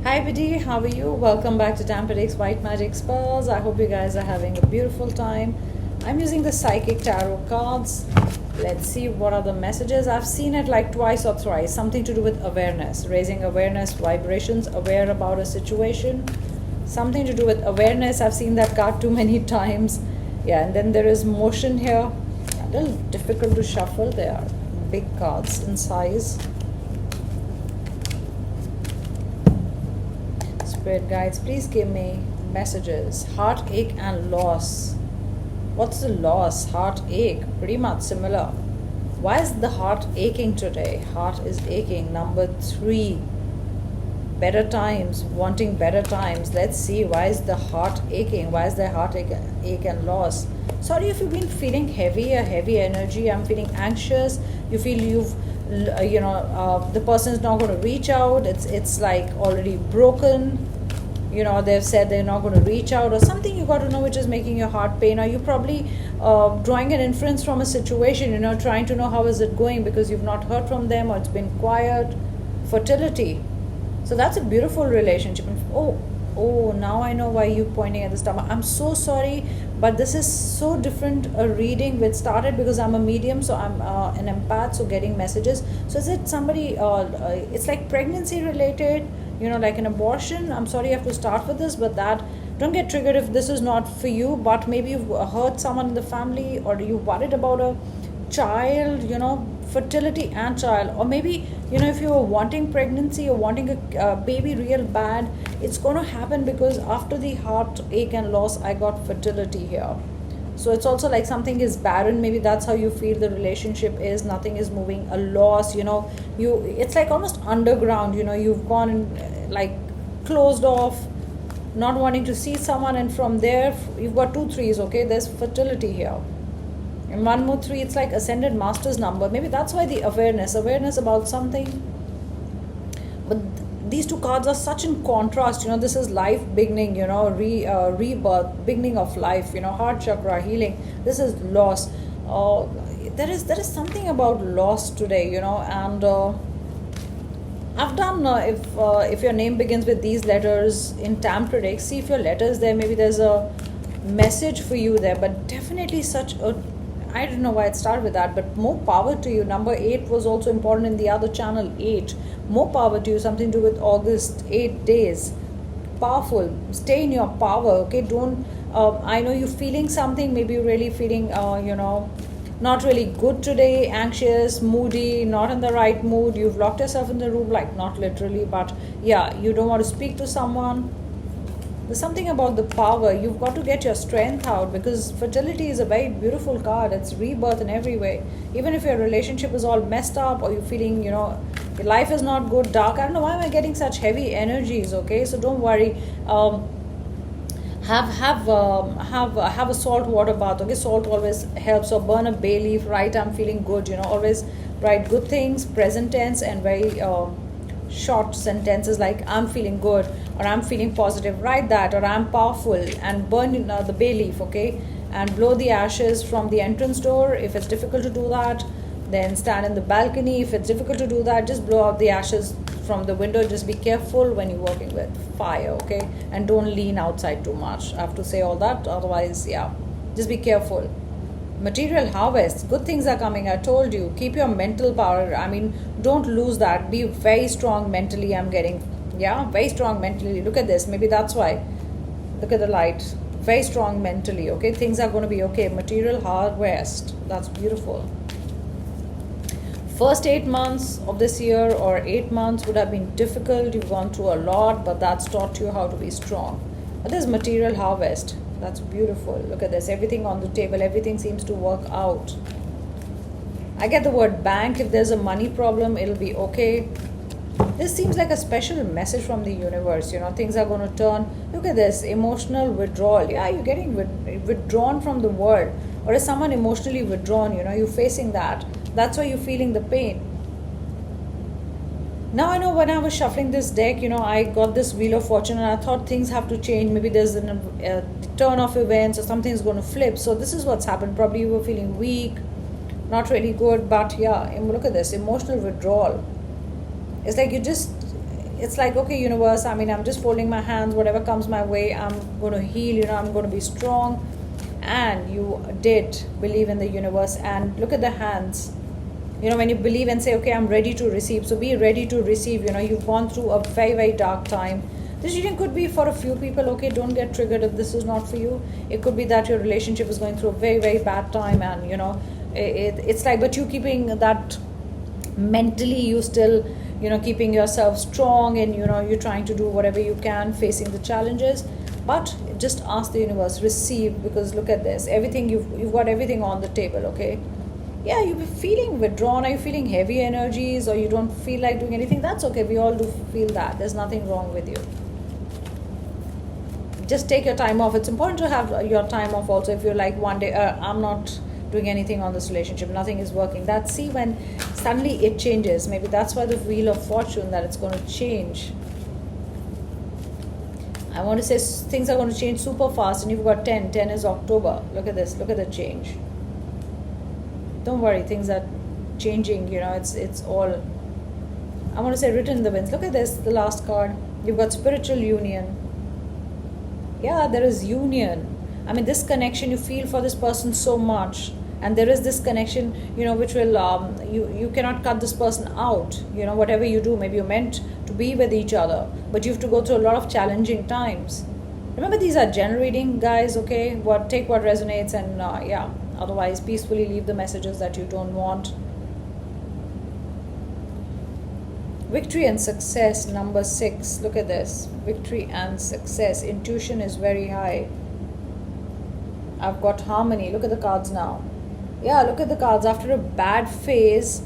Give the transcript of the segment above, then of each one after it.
Hi Biddy, how are you? Welcome back to Tampedix White Magic Spells. I hope you guys are having a beautiful time. I'm using the Psychic Tarot cards. Let's see what are the messages. I've seen it like twice or thrice. Something to do with awareness, raising awareness, vibrations, aware about a situation. Something to do with awareness. I've seen that card too many times. Yeah, and then there is motion here. A little difficult to shuffle. They are big cards in size. Spirit guides, please give me messages. Heartache and loss. What's the loss? Heartache. Pretty much similar. Why is the heart aching today? Heart is aching. Number 3. Better times. Wanting better times. Let's see. Why is the heart aching? Why is the heartache and loss? Sorry if you've been feeling heavy, a heavy energy. I'm feeling anxious. You feel the person is not going to reach out. It's like already broken. They've said they're not going to reach out or something. You got to know which is making your heart pain, or you're probably drawing an inference from a situation, trying to know how is it going because you've not heard from them or it's been quiet. Fertility. So that's a beautiful relationship. Oh, now I know why you're pointing at the stomach. I'm so sorry, but this is so different a reading which started because I'm a medium, so I'm an empath, so getting messages. So is it somebody, it's like pregnancy related, like an abortion? I'm sorry I have to start with this, but don't get triggered if this is not for you, but maybe you've hurt someone in the family, or you're worried about a child, fertility and child, or maybe if you're wanting pregnancy or wanting a baby real bad, it's going to happen because after the heartache and loss I got fertility here. So it's also like something is barren. Maybe that's how you feel the relationship is. Nothing is moving. A loss, it's like almost underground. You've gone like closed off, not wanting to see someone, and from there you've got 2 3s. Okay, there's fertility here. And 1 more 3, it's like ascended master's number. Maybe that's why the awareness about something. But these 2 cards are such in contrast. This is life beginning, rebirth, beginning of life, heart chakra, healing. This is loss. There is something about loss today, and I've done, if your name begins with these letters in Tampedix, see if your letter's there. Maybe there's a message for you there, but definitely such a, I don't know why it started with that, but more power to you. Number 8 was also important in the other channel, 8. More power to you, something to do with August, 8 days. Powerful. Stay in your power, okay? Don't, I know you're feeling something. Maybe you're really feeling, not really good today, anxious, moody, not in the right mood. You've locked yourself in the room, like not literally, but yeah, you don't want to speak to someone. There's something about the power. You've got to get your strength out because fertility is a very beautiful card. It's rebirth in every way. Even if your relationship is all messed up or you're feeling, your life is not good, dark. I don't know why am I getting such heavy energies, okay? So don't worry. Have a salt water bath, okay? Salt always helps. Or burn a bay leaf, right? I'm feeling good, always write good things, present tense, and very short sentences like I'm feeling good or I'm feeling positive. Write that, or I'm powerful, and burn the bay leaf, okay? And blow the ashes from the entrance door. If it's difficult to do that, then stand in the balcony. If it's difficult to do that, just blow out the ashes from the window. Just be careful when you're working with fire, okay? And don't lean outside too much. I have to say all that, otherwise, yeah, just be careful. Material harvest, good things are coming. I told you, keep your mental power. Don't lose that. Be very strong mentally. I'm getting, very strong mentally. Look at this. Maybe that's why. Look at the light. Very strong mentally, okay? Things are going to be okay. Material harvest, that's beautiful. First 8 months of this year or 8 months would have been difficult. You've gone through a lot, but that's taught you how to be strong. But there's material harvest. That's beautiful. Look at this. Everything on the table. Everything seems to work out. I get the word bank. If there's a money problem, it'll be okay. This seems like a special message from the universe. Things are going to turn. Look at this. Emotional withdrawal. Yeah, you're getting withdrawn from the world. Or is someone emotionally withdrawn? You're facing that. That's why you're feeling the pain. Now I know when I was shuffling this deck, I got this Wheel of Fortune and I thought things have to change. Maybe there's a turn of events or something's going to flip. So this is what's happened. Probably you were feeling weak, not really good, but yeah, look at this, emotional withdrawal. It's like you just it's like, okay, universe, I mean, I'm just folding my hands, whatever comes my way, I'm going to heal, I'm going to be strong. And you did believe in the universe, and look at the hands. When you believe and say, okay, I'm ready to receive, so be ready to receive. You've gone through a very, very dark time. This reading could be for a few people. Okay, don't get triggered if this is not for you. It could be that your relationship is going through a very, very bad time, and it's like, but you keeping that mentally, you still keeping yourself strong, and you're trying to do whatever you can, facing the challenges. But just ask the universe, receive, because look at this, everything, you've got everything on the table. Okay, yeah, you'll be feeling withdrawn, are you feeling heavy energies, or you don't feel like doing anything? That's okay, we all do feel that. There's nothing wrong with you. Just take your time off. It's important to have your time off also. If you're like, one day, I'm not doing anything on this relationship, nothing is working, that, see, when suddenly it changes, maybe that's why the wheel of fortune, that it's going to change. I want to say things are going to change super fast, and you've got 10 is October. Look at this, look at the change. Don't worry, things are changing, it's all, I want to say, written in the winds. Look at this, the last card. You've got spiritual union. Yeah, there is union. I mean, this connection, you feel for this person so much, and there is this connection, which will, you cannot cut this person out. Whatever you do, maybe you're meant to be with each other, but you have to go through a lot of challenging times. Remember, these are general reading, guys, okay? Take what resonates, and yeah, otherwise peacefully leave the messages that you don't want. Victory and success, number 6. Look at this, victory and success. Intuition is very high. I've got harmony. Look at the cards now. Yeah, look at the cards. After a bad phase,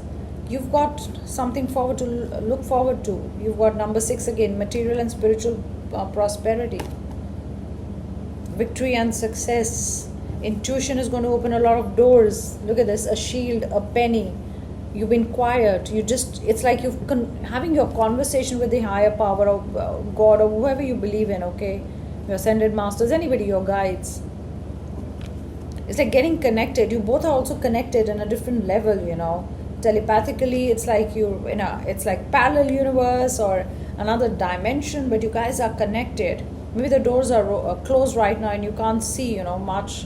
you've got something to look forward to. You've got number 6 again, material and spiritual prosperity. Victory and success. Intuition is going to open a lot of doors. Look at this, a shield, a penny. You've been quiet. It's like you're having your conversation with the higher power of God, or whoever you believe in, okay? Your ascended masters, anybody, your guides. It's like getting connected. You both are also connected in a different level, telepathically. It's like it's like parallel universe or another dimension, but you guys are connected. Maybe the doors are closed right now and you can't see much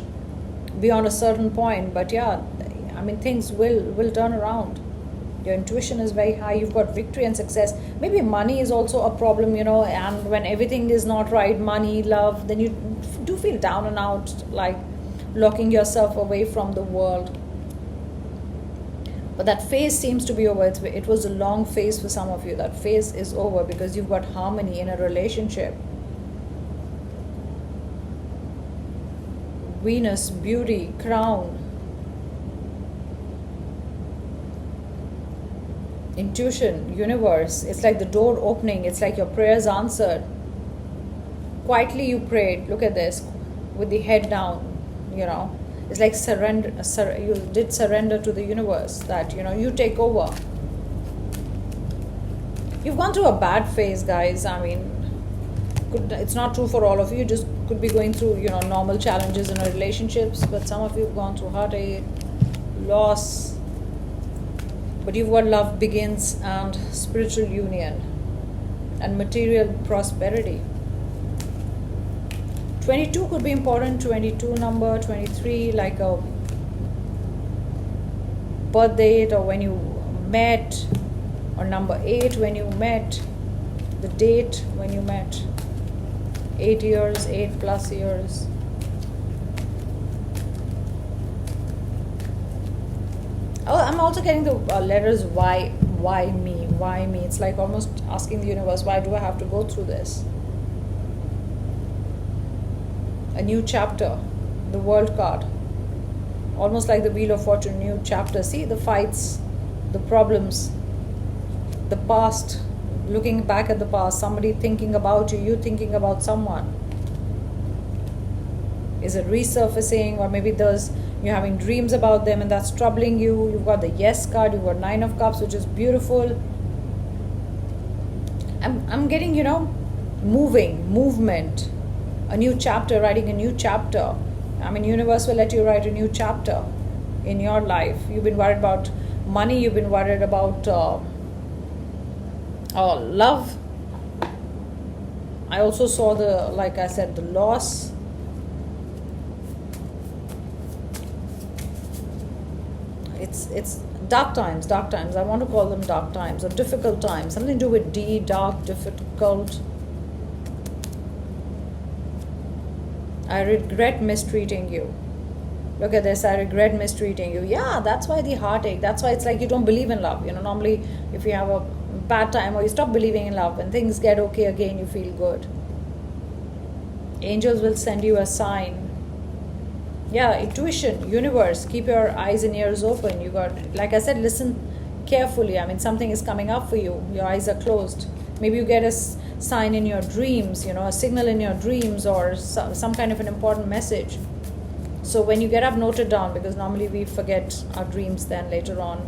beyond a certain point, but yeah, I mean, things will turn around. Your intuition is very high. You've got victory and success. Maybe money is also a problem, and when everything is not right, money, love, then you do feel down and out, like locking yourself away from the world. But that phase seems to be over. It was a long phase for some of you. That phase is over because you've got harmony in a relationship. Venus, beauty, crown. Intuition, universe. It's like the door opening. It's like your prayers answered. Quietly you prayed. Look at this, with the head down. It's like surrender. You did surrender to the universe, that you take over. You've gone through a bad phase, guys. I mean, it's not true for all of you. You just could be going through normal challenges in relationships, but some of you have gone through heartache, loss. But you've got love begins, and spiritual union, and material prosperity. 22 could be important. 22 number, 23, like a birth date, or when you met, or number 8, when you met, the date when you met. 8 years, 8+ years. Oh, I'm also getting the letters why me. It's like almost asking the universe, why do I have to go through this? A new chapter, the World card. Almost like the Wheel of Fortune, new chapter. See the fights, the problems, the past, looking back at the past, somebody thinking about you, you thinking about someone. Is it resurfacing, or maybe you're having dreams about them and that's troubling you? You've got the Yes card, you've got 9 of Cups, which is beautiful. I'm getting, movement. A new chapter, writing a new chapter. I mean, universe will let you write a new chapter in your life. You've been worried about money, you've been worried about love, I also saw the, like I said, the loss. It's dark times. I want to call them dark times or difficult times. Something to do with D, dark, difficult. I regret mistreating you. Look at this, I regret mistreating you. Yeah, that's why the heartache. That's why it's like you don't believe in love. Normally if you have a bad time or you stop believing in love, when things get okay again, you feel good. Angels will send you a sign. Yeah, intuition, universe, keep your eyes and ears open. You got, like I said, listen carefully. Something is coming up for you. Your eyes are closed. Maybe you get a sign in your dreams, a signal in your dreams, or some kind of an important message. So when you get up, note it down, because normally we forget our dreams then later on.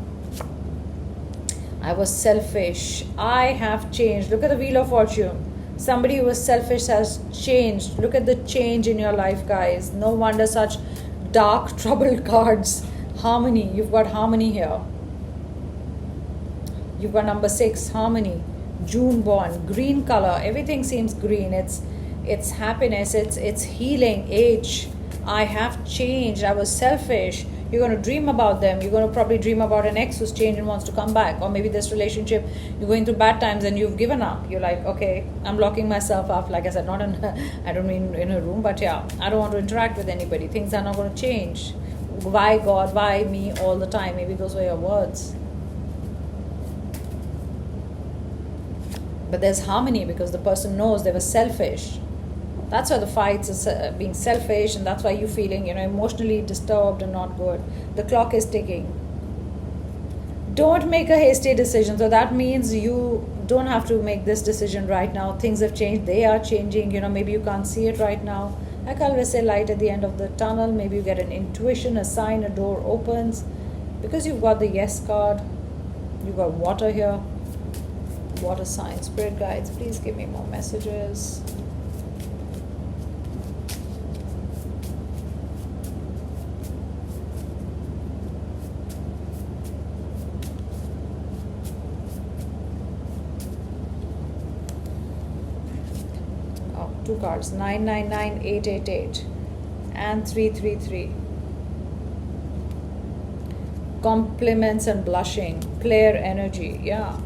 I was selfish. I have changed. Look at the Wheel of Fortune. Somebody who was selfish has changed. Look at the change in your life, guys. No wonder such dark, troubled cards. Harmony. You've got harmony here. You've got number 6, harmony. June born. Green color. Everything seems green. It's happiness. It's healing. Age. I have changed. I was selfish. You're going to dream about them. You're going to probably dream about an ex who's changed and wants to come back. Or maybe this relationship, you're going through bad times and you've given up. You're like, okay, I'm locking myself up. Like I said, not in, I don't mean in a room, but yeah, I don't want to interact with anybody. Things are not going to change. Why God? Why me all the time? Maybe those were your words. But there's harmony because the person knows they were selfish. That's why the fights is being selfish, and that's why you're feeling, emotionally disturbed and not good. The clock is ticking. Don't make a hasty decision. So that means you don't have to make this decision right now. Things have changed. They are changing. Maybe you can't see it right now. Like I always say, light at the end of the tunnel. Maybe you get an intuition, a sign, a door opens. Because you've got the yes card. You've got water here. Water sign. Spirit guides, please give me more messages. Two cards, 999, 888 and 333. Compliments and blushing, clear energy. Yeah,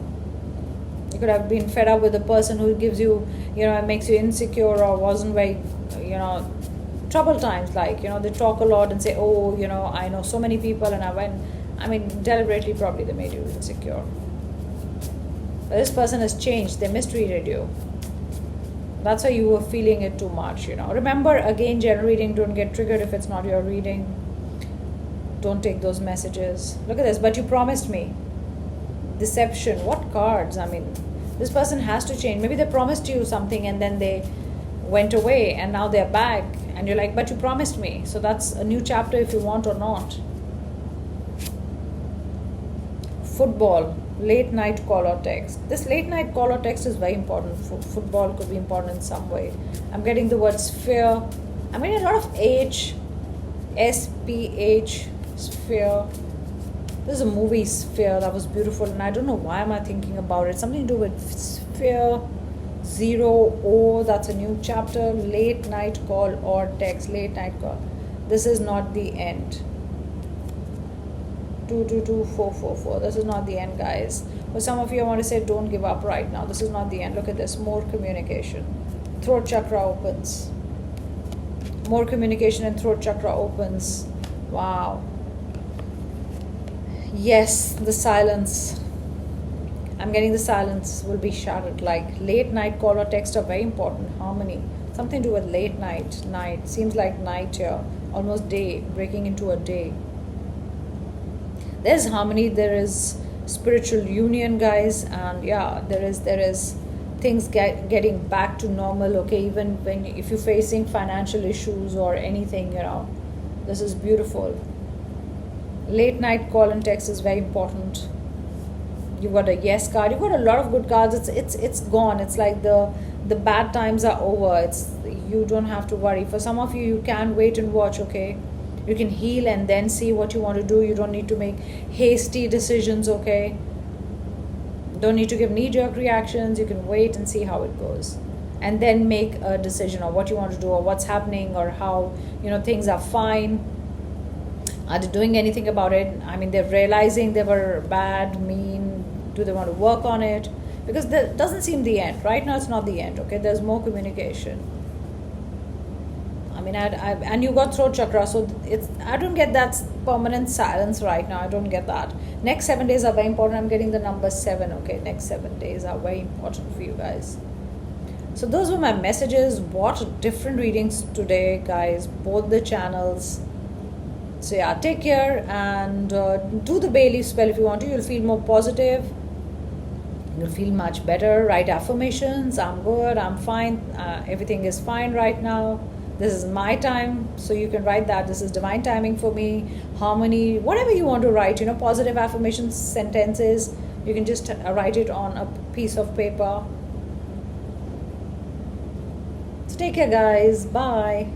you could have been fed up with the person who gives you, makes you insecure, or wasn't very, troubled times, like, they talk a lot and say, oh, I know so many people, and deliberately probably they made you insecure. But this person has changed. They mistreated you. That's why you were feeling it too much, Remember, again, general reading, don't get triggered if it's not your reading. Don't take those messages. Look at this, but you promised me. Deception. What cards? This person has to change. Maybe they promised you something and then they went away and now they're back. And you're like, but you promised me. So that's a new chapter if you want or not. Football. Late night call or text. This late night call or text is very important. Football could be important in some way. I'm getting the word sphere. I'm getting a lot of H, SPH, sphere. This is a movie, Sphere, that was beautiful, and I don't know why am I thinking about it. Something to do with sphere. 0, that's a new chapter. Late night call or text. Late night call. This is not the end. 222444. This is not the end, guys. But some of you, I want to say, don't give up right now. This is not the end. Look at this. More communication. Throat chakra opens. More communication and throat chakra opens. Wow. Yes, the silence. I'm getting the silence will be shattered. Like late night call or text are very important. Harmony. Something to do with late night. Night. Seems like night here. Almost day. Breaking into a day. There's harmony, there is spiritual union, guys, and yeah, there is things getting back to normal. Okay, even if you're facing financial issues or anything, this is beautiful. Late night call and text is very important. You've got a yes card. You've got a lot of good cards. It's gone. It's like the bad times are over. You don't have to worry. For some of you, you can wait and watch. Okay. You can heal and then see what you want to do. You don't need to make hasty decisions, okay? Don't need to give knee-jerk reactions. You can wait and see how it goes. and then make a decision on what you want to do or what's happening or how, things are fine. Are they doing anything about it? I mean, they're realizing they were bad, mean. Do they want to work on it? Because that doesn't seem the end. Right now, it's not the end, okay? There's more communication. I mean, and you got throat chakra, so I don't get that permanent silence right now. I don't get that. Next 7 days are very important. I'm getting the number 7, okay? Next 7 days are very important for you guys. So those were my messages. What different readings today, guys, both the channels. So yeah, take care and do the bay leaf spell if you want to. You'll feel more positive. You'll feel much better. Write affirmations. I'm good. I'm fine. Everything is fine right now. This is my time. So you can write that. This is divine timing for me. Harmony. Whatever you want to write. Positive affirmations, sentences. You can just write it on a piece of paper. So take care, guys. Bye.